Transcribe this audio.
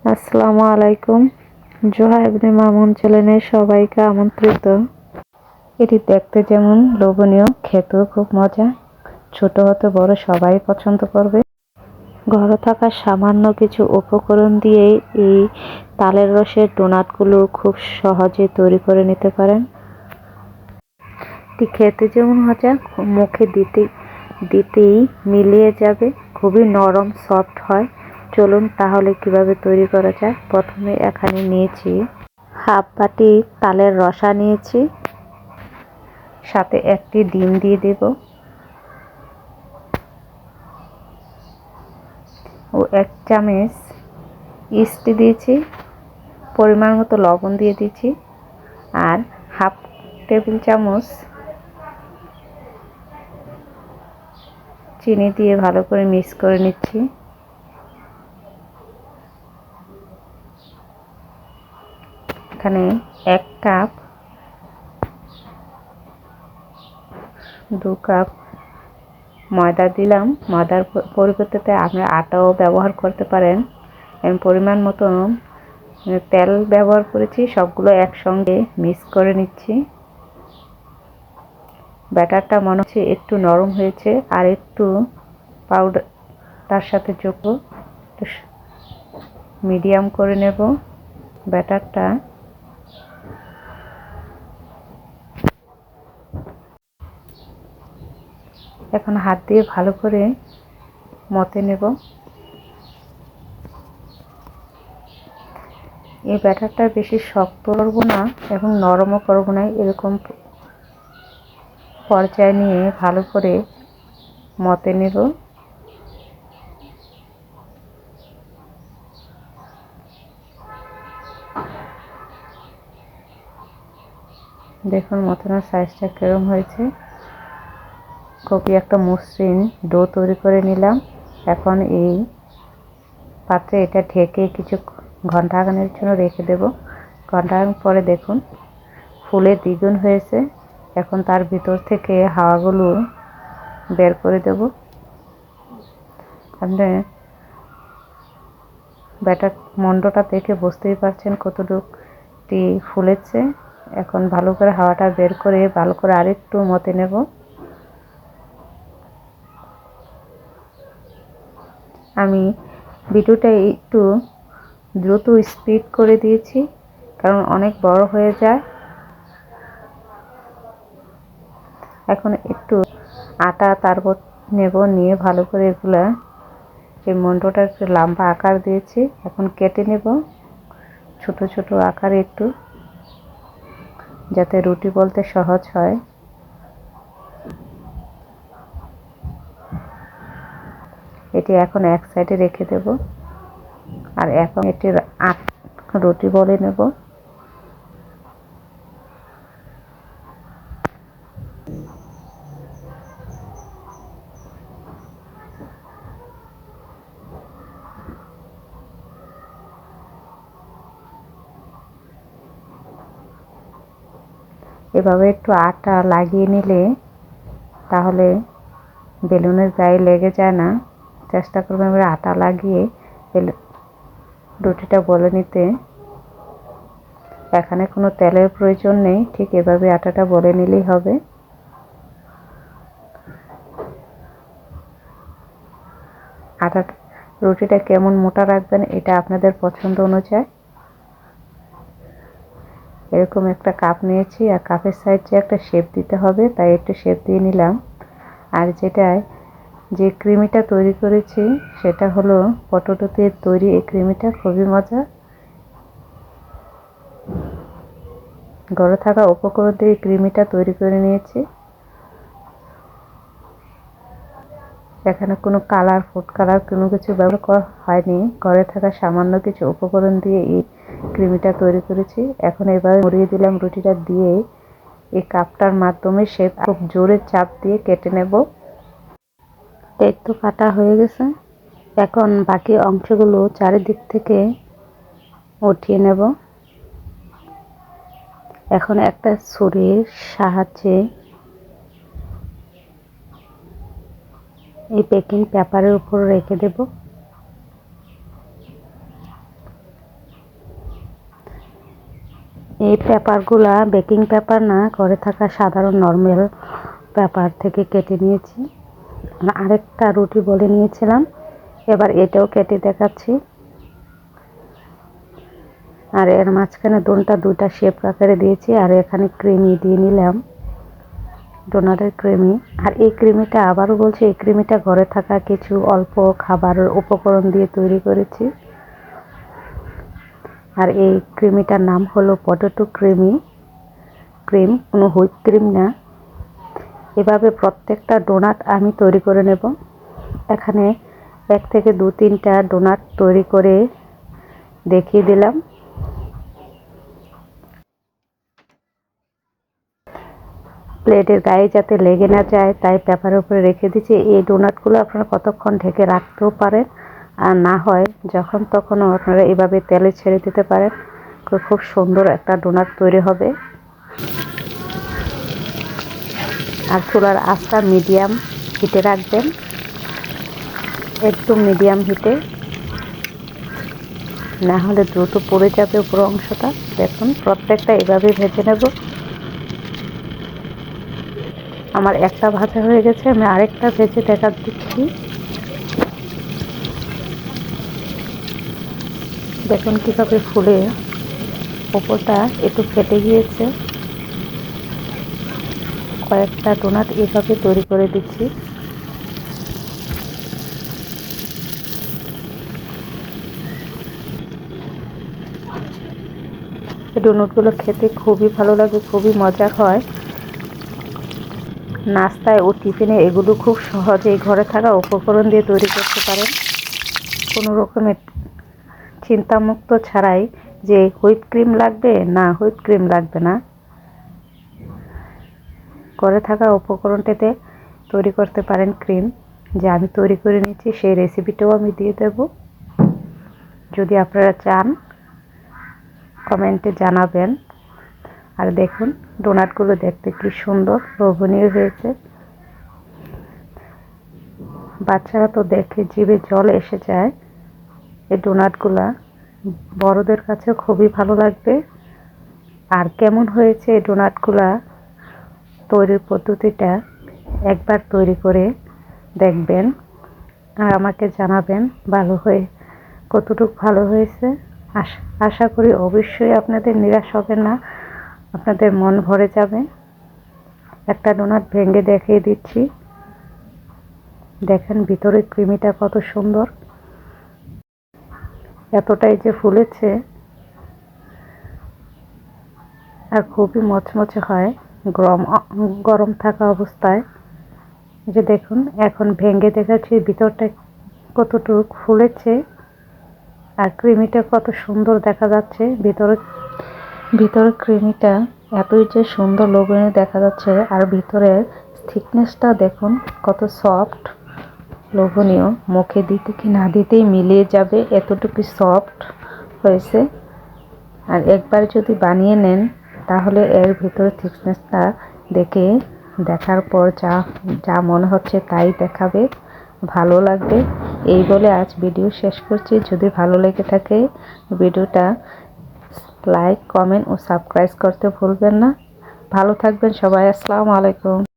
আসসালামু আলাইকুম। জোহা ইবনে মামুন চ্যানেলে সবাইকে আমন্ত্রিত। এটি দেখতে যেমন লোভনীয়, খেতেও খুব মজা। ছোট হতে বড় সবাই পছন্দ করবে। ঘরে থাকা সামান্য কিছু উপকরণ দিয়ে এই তালের রসের ডোনাটগুলো খুব সহজে তৈরি করে নিতে পারেন। এটি খেতে যেমন মজা, মুখে দিতেই মিলিয়ে যাবে। খুবই নরম, সফট হয়। চলুন তাহলে কিভাবে তৈরি করা যায়। প্রথমে এখানে নিয়েছি হাফ বাটি তালের রসা নিয়েছি, সাথে একটি ডিম দিয়ে দেব ও 1 চামচ ইস্ট দিয়েছি, পরিমাণ মতো লবণ দিয়ে দিয়েছি আর হাফ টেবিল চামচ চিনি দিয়ে ভালো করে মিক্স করে নিচ্ছি। এখানে 1 কাপ 2 কাপ ময়দা দিলাম। ময়দার পরিবর্তে আপনি আটাও ব্যবহার করতে পারেন। আমি পরিমাণ মতো তেল ব্যবহার করেছি। সবগুলো একসঙ্গে মিক্স করে নিচ্ছি। ব্যাটারটা মনে হচ্ছে একটু নরম হয়েছে, আর একটু পাউডার তার সাথে যোগ মিডিয়াম করে নেব ব্যাটারটা। এখন হাত দিয়ে ভালো করে মথে নেব। এই ব্যাটারটা বেশি শক্ত করব না এবং নরমও করব না, এরকম পর্যায়ে নিয়ে ভালো করে মথে নেব। দেখুন মথনের সাইজটা কিরকম হয়েছে। খুবই একটা মসৃণ ডো তৈরি করে নিলাম। এখন এই পাত্রে এটা ঢেকে কিছু ঘন্টাখানেক জন্য রেখে দেব। ঘন্টাখানেক পরে দেখুন ফুলে দ্বিগুণ হয়েছে। এখন তার ভিতর থেকে হাওয়াগুলো বের করে দেব। আপনি ব্যাটার মন্ডটা দেখে বুঝতেই পারছেন কতটুকু ফুলেছে। এখন ভালো করে হাওয়াটা বের করে ভালো করে আরেকটু মথে নেব। আমি ভিডিওটা একটু দ্রুত স্পিড করে দিয়েছি, কারণ অনেক বড় হয়ে যায়। এখন একটু আটা তারপর নেব, নিয়ে ভালো করে এগুলা এই মন্ডটা একটু লম্বা আকার দিয়েছি। এখন কেটে নেব ছোট ছোট আকারে, একটু যাতে রুটি বলতে সহজ হয়। এটি এখন এক সাইডে রেখে দেব, আর এখন এটির রুটি বলে নেব। এভাবে একটু আটা লাগিয়ে নিলে তাহলে বেলুনের গায়ে লেগে যায় না। চেষ্টা করবেন এবার আটা লাগিয়ে রুটিটা বলে নিতে। এখানে কোনো তেলের প্রয়োজন নেই, ঠিক এভাবে আটাটা বলে নিলেই হবে। রুটিটা কেমন মোটা রাখবেন এটা আপনাদের পছন্দ অনুযায়ী। এরকম একটা কাপ নিয়েছি, আর কাপের সাইজে একটা শেপ দিতে হবে, তাই একটু শেপ দিয়ে নিলাম। আর যে ক্রিমিটা তৈরি করেছি সেটা হলো পটেটো দিয়ে তৈরি। এই ক্রিমিটা খুবই মজা। ঘরে থাকা উপকরণ দিয়ে ক্রিমিটা তৈরি করে নিয়েছি। এখানে কোনো কালার, ফুড কালার কোনো কিছু ব্যবহার করা হয়নি। ঘরে থাকা সামান্য কিছু উপকরণ দিয়ে এই ক্রিমিটা তৈরি করেছি। এখন এবার মুড়িয়ে দিলাম রুটিটা দিয়ে। এই কাপটার মাধ্যমে শেপ খুব জোরে চাপ দিয়ে কেটে নেব। এই তো কাটা হয়ে গেছে। এখন বাকি অংশগুলো চারিদিক থেকে উঠিয়ে নেব। এখন একটা ছুরির সাহায্যে এই বেকিং পেপারের উপর রেখে দেব। এই পেপারগুলা বেকিং পেপার না, ঘরে থাকা সাধারণ নরমাল পেপার থেকে কেটে নিয়েছি। আরেকটা রুটি বলে নিয়েছিলাম, এবার এটাও কেটে দেখাচ্ছি। আর এর মাঝখানে দুটা শেপ আকারে দিয়েছি, আর এখানে ক্রিমি দিয়ে নিলাম, ডোনাটের ক্রিমি। আর এই ক্রিমিটা আবারও বলছি, এই ক্রিমিটা ঘরে থাকা কিছু অল্প খাবারের উপকরণ দিয়ে তৈরি করেছি। আর এই ক্রিমিটার নাম হলো পটেটো ক্রিম, কোনো হুইপ ক্রিম না। এভাবে প্রত্যেকটা ডোনাট আমি তৈরি করে নেব। এখানে 1 থেকে 2-3টা ডোনাট তৈরি করে দেখিয়ে দিলাম। প্লেটের গায়ে যাতে লেগে না যায় তাই পেপারের উপরে রেখে দিচ্ছি। এই ডোনাটগুলো আপনারা কতক্ষণ ঢেকে রাখতেও পারেন, আর না হয় যখন তখনও আপনারা এভাবে তেলে ছেড়ে দিতে পারেন। খুব সুন্দর একটা ডোনাট তৈরি হবে। আর চুলার আঁচটা মিডিয়াম হিটে রাখবেন, একদম মিডিয়াম হিটে, না হলে দ্রুত পড়ে যাবে উপর অংশটা। দেখুন প্রত্যেকটা এভাবে ভেজে নেব। আমার একটা ভাজা হয়ে গেছে, আমি আরেকটা ভেজে দেখা দিচ্ছি। দেখুন কীভাবে ফুলে উপরটা একটু ফেটে গিয়েছে। কয়েকটা ডোনাট এভাবে তৈরি করে দিচ্ছি। এই ডোনাটগুলো খেতে খুবই ভালো লাগে, খুবই মজার হয়। নাস্তায় ও টিফিনে এগুলো খুব সহজেই ঘরে থাকা উপকরণ দিয়ে তৈরি করতে পারেন, কোনো রকমের চিন্তামুক্ত ছাড়াই যে হুইপ ক্রিম লাগবে না, হুইপ ক্রিম লাগবে না। ঘরে থাকা উপকরণটিতে তৈরি করতে পারেন ক্রিম। যে আমি তৈরি করে নিচ্ছি সেই রেসিপিটাও আমি দিয়ে দেব, যদি আপনারা চান কমেন্টে জানাবেন। আর দেখুন ডোনাটগুলো দেখতে কি সুন্দর লোভনীয় হয়েছে। বাচ্চারা তো দেখে জিভে জল এসে যায়। এই ডোনাটগুলা বড়দের কাছেও খুবই ভালো লাগবে। আর কেমন হয়েছে এই ডোনাটগুলা তৈরির পদ্ধতিটা একবার তৈরি করে দেখবেন, আর আমাকে জানাবেন কতটুকু ভালো হয়েছে। আশা করি অবশ্যই আপনাদের নিরাশ হবে না, আপনাদের মন ভরে যাবে। একটা ডোনাট ভেঙে দেখিয়ে দিচ্ছি, দেখেন ভিতরের ক্রিমিটা কত সুন্দর, এতটাই যে ফুলেছে। আর খুবই মচমচে হয় গরম থাকা অবস্থায়। যে দেখুন এখন ভেঙে দেখাচ্ছি ভিতরটা কতটুকু ফুলেছে, আর ক্রিমিটা কত সুন্দর দেখা যাচ্ছে। ভিতরের ক্রিমিটা এতই যে সুন্দর লোভনীয় দেখা যাচ্ছে, আর ভিতরের থিকনেসটা দেখুন কত সফট লোভনীয়, মুখে দিতে কি না দিতেই মিলিয়ে যাবে, এতটুকু সফট হয়েছে। আর একবার যদি বানিয়ে নেন তাহলে এর ভিতরে থিকনেসটা দেখার পর যা মনে হচ্ছে তাই দেখাবে, ভালো লাগবে। এই বলে আজ ভিডিও শেষ করছি। যদি ভালো লেগে থাকে ভিডিওটা লাইক, কমেন্ট ও সাবস্ক্রাইব করতে ভুলবেন না। ভালো থাকবেন সবাই। আসসালামু আলাইকুম।